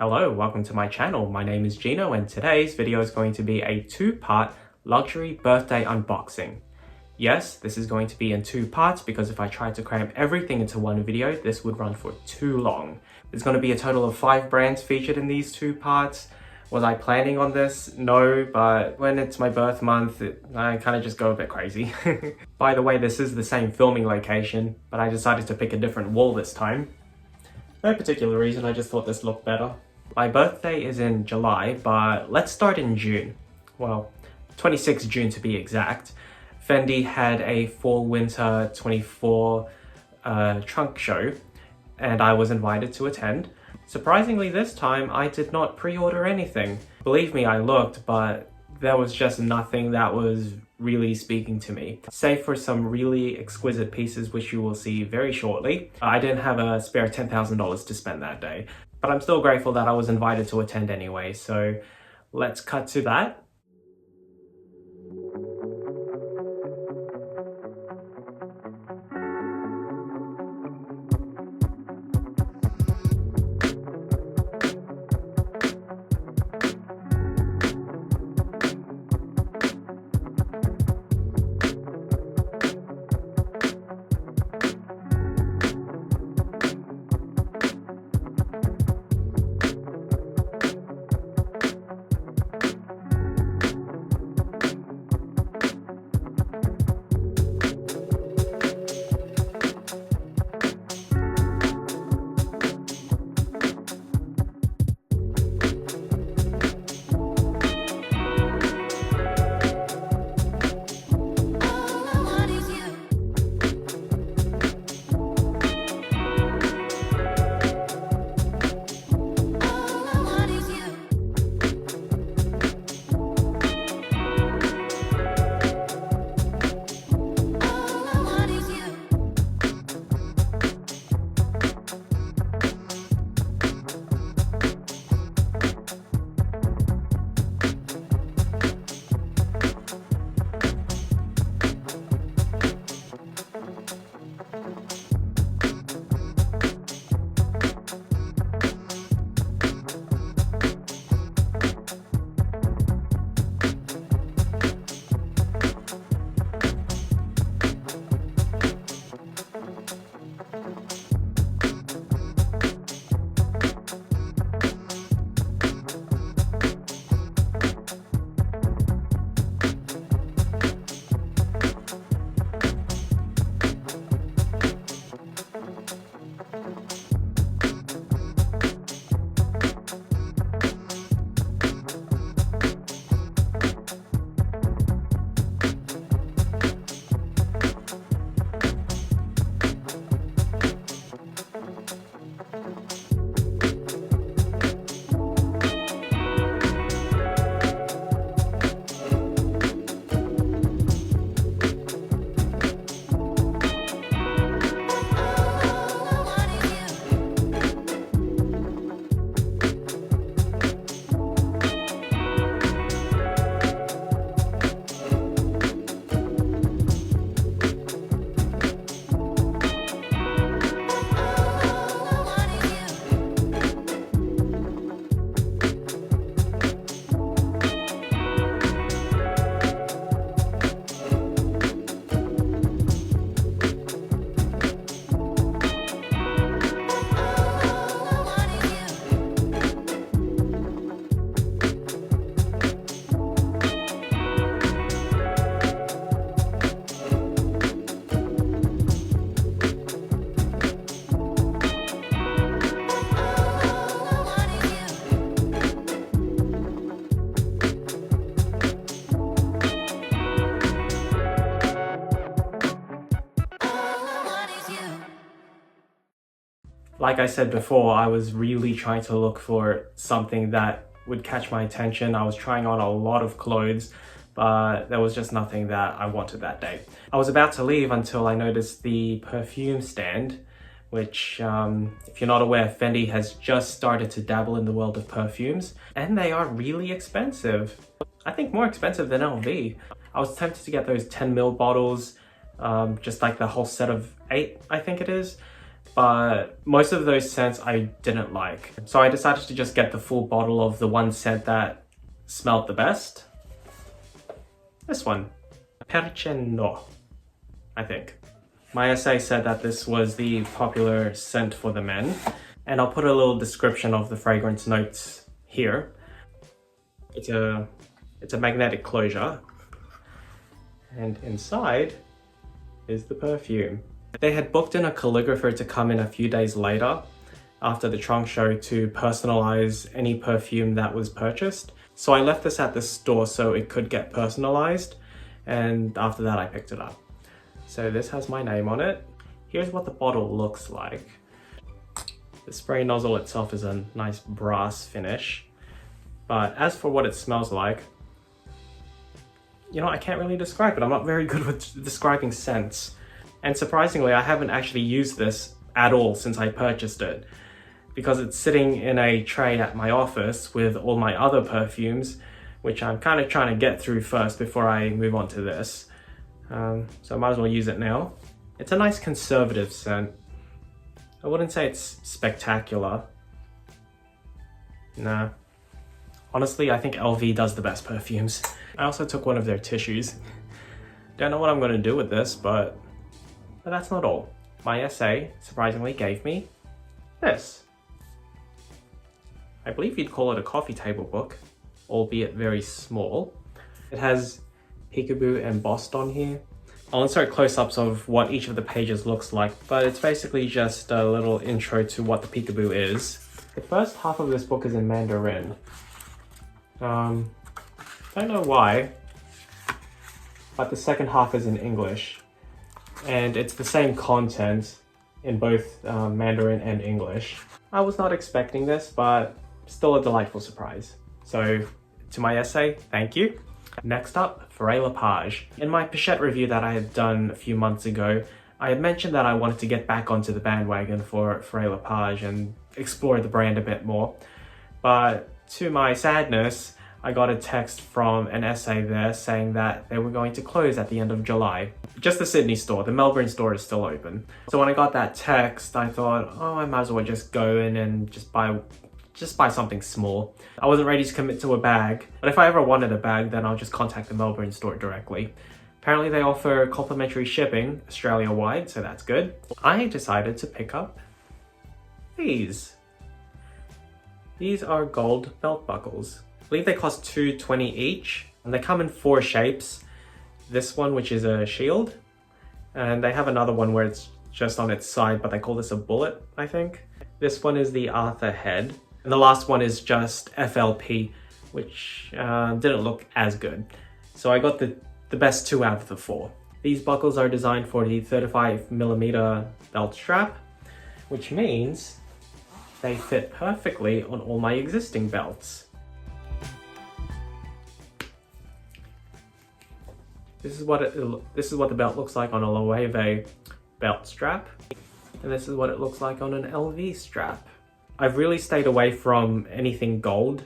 Hello, welcome to my channel. My name is Gino and today's video is going to be a two-part luxury birthday unboxing. Yes, this is going to be in two parts because if I tried to cram everything into one video, this would run for too long. There's going to be a total of 5 brands featured in these two parts. Was I planning on this? No, but when it's my birth month, I kind of just go a bit crazy. By the way, this is the same filming location, but I decided to pick a different wall this time. No particular reason, I just thought this looked better. My birthday is in July, but let's start in June. Well, 26 June to be exact. Fendi had a fall-winter 24 trunk show, and I was invited to attend. Surprisingly this time, I did not pre-order anything. Believe me, I looked, but there was just nothing that was really speaking to me. Save for some really exquisite pieces, which you will see very shortly. I didn't have a spare $10,000 to spend that day. But I'm still grateful that I was invited to attend anyway, so let's cut to that. Like I said before, I was really trying to look for something that would catch my attention. I was trying on a lot of clothes, but there was just nothing that I wanted that day. I was about to leave until I noticed the perfume stand, which, if you're not aware, Fendi has just started to dabble in the world of perfumes, and they are really expensive. I think more expensive than LV. I was tempted to get those 10 ml bottles, just like the whole set of 8, I think it is. but most of those scents I didn't like. So I decided to just get the full bottle of the one scent that smelled the best. This one, Perceno, I think. My essay said that this was the popular scent for the men, and I'll put a little description of the fragrance notes here. It's a magnetic closure, and inside is the perfume. They had booked in a calligrapher to come in a few days later after the trunk show to personalize any perfume that was purchased. So I left this at the store so it could get personalized, and after that I picked it up. So this has my name on it. Here's what the bottle looks like. The spray nozzle itself is a nice brass finish, but as for what it smells like, you know, I can't really describe it. I'm not very good with describing scents. And surprisingly, I haven't actually used this at all since I purchased it, because it's sitting in a tray at my office with all my other perfumes, which I'm kind of trying to get through first before I move on to this. So I might as well use it now. It's a nice conservative scent. I wouldn't say it's spectacular. Nah. Honestly, I think LV does the best perfumes. I also took one of their tissues. Don't know what I'm going to do with this, but that's not all. My essay surprisingly gave me this. I believe you'd call it a coffee table book, albeit very small. It has peekaboo embossed on here. I'll insert close-ups of what each of the pages looks like, but it's basically just a little intro to what the peekaboo is. The first half of this book is in Mandarin. Don't know why, but the second half is in English, and it's the same content in both Mandarin and English. I was not expecting this, but still a delightful surprise. So to my essay, thank you. Next up, Faure Le Page. In my Pochette review that I had done a few months ago, I had mentioned that I wanted to get back onto the bandwagon for Faure Le Page and explore the brand a bit more. But to my sadness, I got a text from an essay there saying that they were going to close at the end of July. Just the Sydney store, the Melbourne store is still open. So when I got that text, I thought, oh, I might as well just go in and just buy something small. I wasn't ready to commit to a bag, but if I ever wanted a bag, then I'll just contact the Melbourne store directly. Apparently they offer complimentary shipping Australia-wide, so that's good. I decided to pick up these. These are gold belt buckles. I believe they cost $2.20 each, and they come in 4 shapes. This one, which is a shield, and they have another one where it's just on its side, but they call this a bullet, I think. This one is the Arthur head, and the last one is just FLP, which didn't look as good. So I got the best 2 out of the 4. These buckles are designed for the 35mm belt strap, which means they fit perfectly on all my existing belts. This is what the belt looks like on a Loewe belt strap, and this is what it looks like on an LV strap. I've really stayed away from anything gold.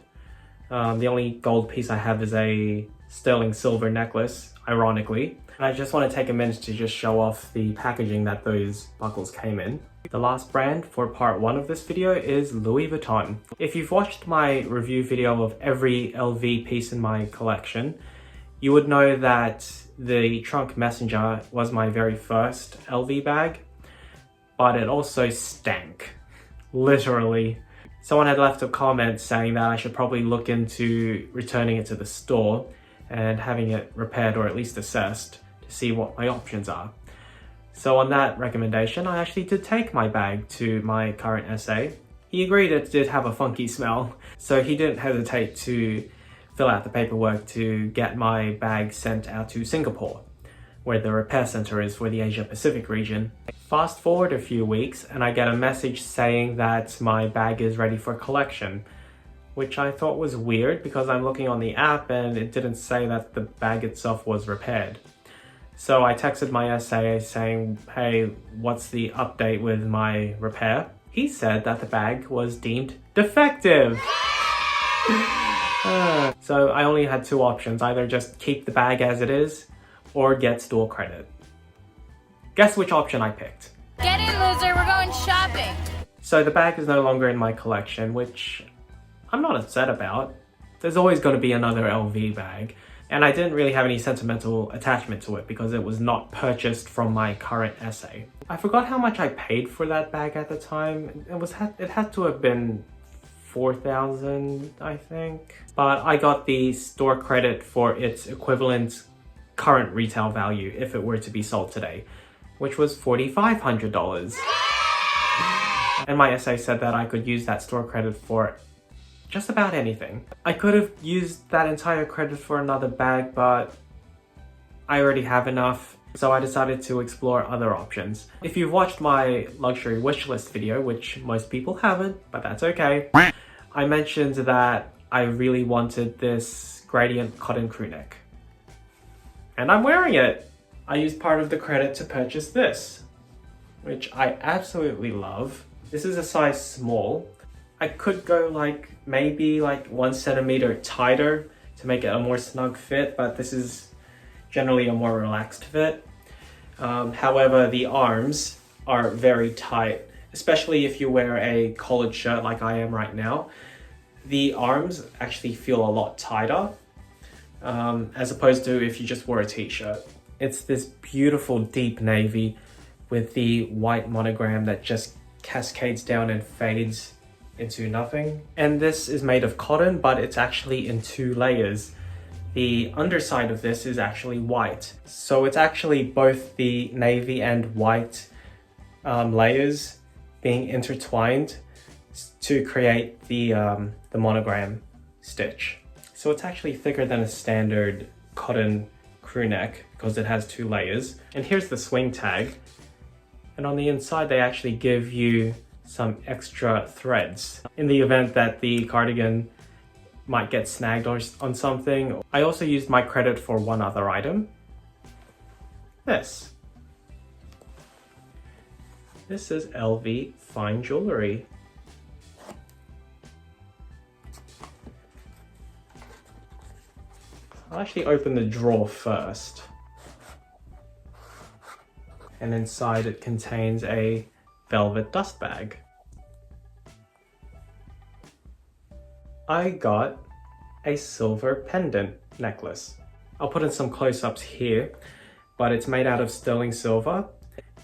The only gold piece I have is a sterling silver necklace, ironically. And I just want to take a minute to just show off the packaging that those buckles came in. The last brand for part 1 of this video is Louis Vuitton. If you've watched my review video of every LV piece in my collection, you would know that the Trunk Messenger was my very first LV bag, but it also stank. Literally. Someone had left a comment saying that I should probably look into returning it to the store and having it repaired or at least assessed to see what my options are. So on that recommendation, I actually did take my bag to my current essay. He agreed it did have a funky smell, so he didn't hesitate to fill out the paperwork to get my bag sent out to Singapore, where the repair center is for the Asia Pacific region. Fast forward a few weeks and I get a message saying that my bag is ready for collection, which I thought was weird because I'm looking on the app and it didn't say that the bag itself was repaired. So I texted my SAA saying, hey, what's the update with my repair? He said that the bag was deemed defective. So I only had 2 options, either just keep the bag as it is or get store credit. Guess which option I picked? Get in, loser, we're going going shopping. So the bag is no longer in my collection, which I'm not upset about. There's always going to be another LV bag. And I didn't really have any sentimental attachment to it because it was not purchased from my current essay. I forgot how much I paid for that bag at the time. It had to have been 4,000, I think. But I got the store credit for its equivalent current retail value if it were to be sold today, which was $4,500. And my essay said that I could use that store credit for just about anything. I could have used that entire credit for another bag, but I already have enough, so I decided to explore other options. If you've watched my luxury wishlist video, which most people haven't, but that's okay, I mentioned that I really wanted this gradient cotton crew neck. And I'm wearing it! I used part of the credit to purchase this, which I absolutely love. This is a size small. I could go maybe 1 centimeter tighter to make it a more snug fit, but this is generally a more relaxed fit. However, the arms are very tight, especially if you wear a collared shirt like I am right now. The arms actually feel a lot tighter as opposed to if you just wore a t-shirt. It's this beautiful deep navy with the white monogram that just cascades down and fades into nothing. And this is made of cotton, but it's actually in 2 layers. The underside of this is actually white. So it's actually both the navy and white layers being intertwined to create the monogram stitch. So it's actually thicker than a standard cotton crew neck because it has 2 layers. And here's the swing tag. And on the inside, they actually give you some extra threads in the event that the cardigan might get snagged on something. I also used my credit for one other item. This is LV fine jewelry. I'll actually open the drawer first. And inside it contains a velvet dust bag. I got a silver pendant necklace. I'll put in some close-ups here, but it's made out of sterling silver.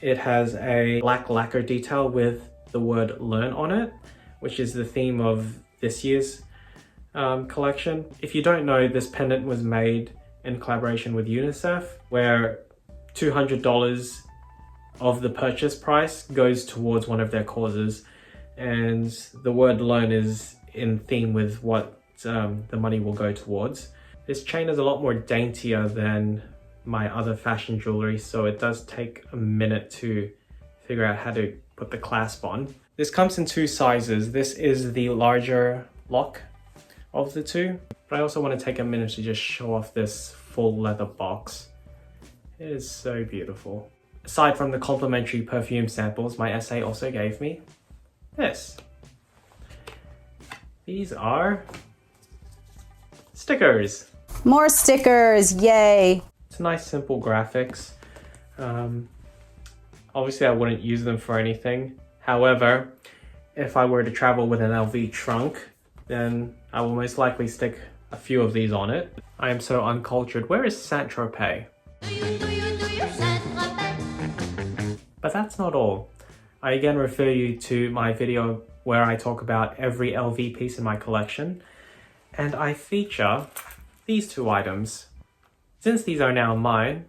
It has a black lacquer detail with the word learn on it, which is the theme of this year's collection. If you don't know, this pendant was made in collaboration with UNICEF, where $200 of the purchase price goes towards one of their causes, and the word learn is in theme with what the money will go towards. This chain is a lot more daintier than my other fashion jewelry, so it does take a minute to figure out how to put the clasp on. This comes in 2 sizes. This is the larger lock of the 2, but I also want to take a minute to just show off this full leather box. It is so beautiful. Aside from the complimentary perfume samples, my essay also gave me this. These are stickers. More stickers, yay! It's nice, simple graphics. Obviously, I wouldn't use them for anything. However, if I were to travel with an LV trunk, then I will most likely stick a few of these on it. I am so uncultured. Where is Saint-Tropez? But that's not all. I again refer you to my video where I talk about every LV piece in my collection, and I feature these 2 items. Since these are now mine,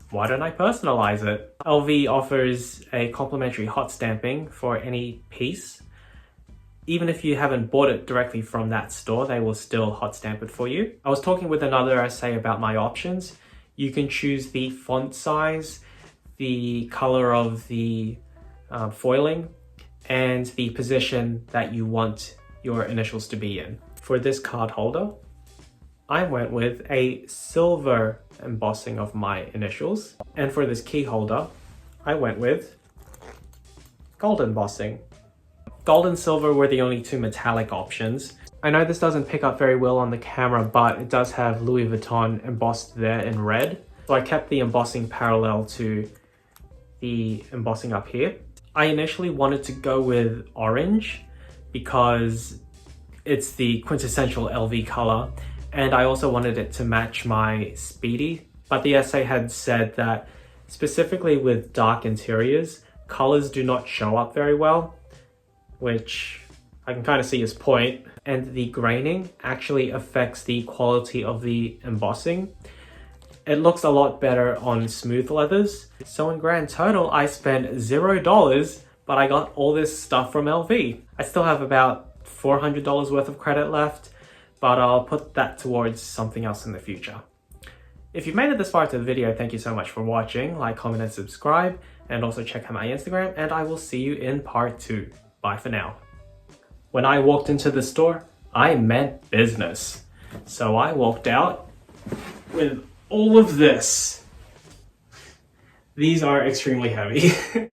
why don't I personalize it? LV offers a complimentary hot stamping for any piece. Even if you haven't bought it directly from that store, they will still hot stamp it for you. I was talking with another essay about my options. You can choose the font size, the color of the foiling, and the position that you want your initials to be in. For this card holder, I went with a silver embossing of my initials. And for this key holder, I went with gold embossing. Gold and silver were the only 2 metallic options. I know this doesn't pick up very well on the camera, but it does have Louis Vuitton embossed there in red. So I kept the embossing parallel to the embossing up here. I initially wanted to go with orange because it's the quintessential LV color, and I also wanted it to match my Speedy, but the essay had said that specifically with dark interiors, colors do not show up very well, which I can kind of see his point, and the graining actually affects the quality of the embossing. It looks a lot better on smooth leathers. So in grand total, I spent $0, but I got all this stuff from LV. I still have about $400 worth of credit left, but I'll put that towards something else in the future. If you've made it this far into the video, thank you so much for watching. Like, comment, and subscribe, and also check out my Instagram, and I will see you in part 2. Bye for now. When I walked into the store, I meant business. So I walked out with all of this. These are extremely heavy.